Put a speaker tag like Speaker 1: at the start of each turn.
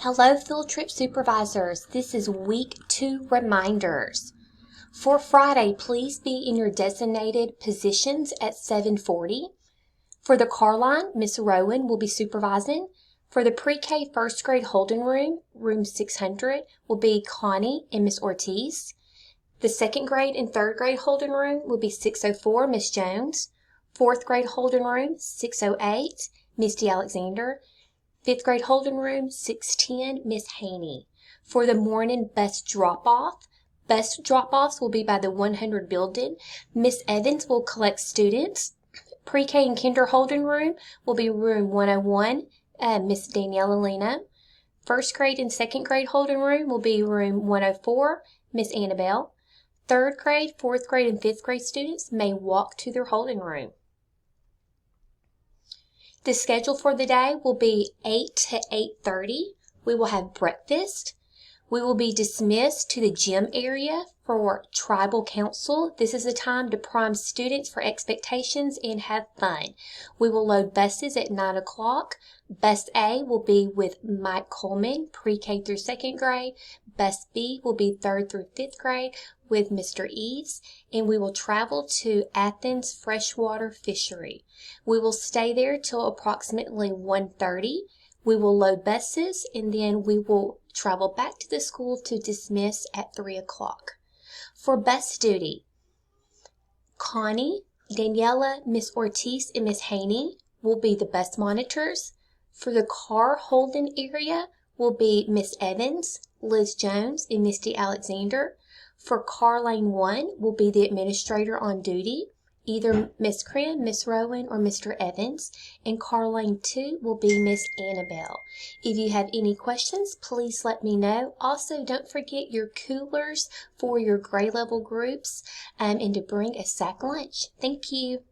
Speaker 1: Hello, field trip supervisors. This is week 2 reminders. For Friday, please be in your designated positions at 7:40. For the car line, Miss Rowan will be supervising. For the pre-K first grade holding room, room 600, will be Connie and Miss Ortiz. The second grade and third grade holding room will be 604, Miss Jones. Fourth grade holding room, 608, Miss DeAlexander. Fifth grade holding room, 610, Miss Haney. For the morning bus drop-off, bus drop-offs will be by the 100 building. Miss Evans will collect students. Pre-K and kinder holding room will be room 101, Miss Daniela Lena. First grade and second grade holding room will be room 104, Miss Annabelle. Third grade, fourth grade, and fifth grade students may walk to their holding room. The schedule for the day will be 8 to 8:30. We will have breakfast. We will be dismissed to the gym area for tribal council. This is a time to prime students for expectations and have fun. We will load buses at 9 o'clock. Bus A will be with Mike Coleman, pre-K through second grade. Bus B will be third through fifth grade with Mr. Eves, and we will travel to Athens Freshwater Fishery. We will stay there till approximately 1:30. We will load buses, and then we will travel back to the school to dismiss at 3 o'clock. For bus duty, Connie, Daniela, Miss Ortiz, and Miss Haney will be the bus monitors. For the car holding area will be Miss Evans, Liz Jones, and Miss DeAlexander. For car lane 1 will be the administrator on duty, either Miss Crim, Miss Rowan, or Mr. Evans, and car lane 2 will be Miss Annabelle. If you have any questions, please let me know. Also, don't forget your coolers for your grade level groups and to bring a sack lunch. Thank you.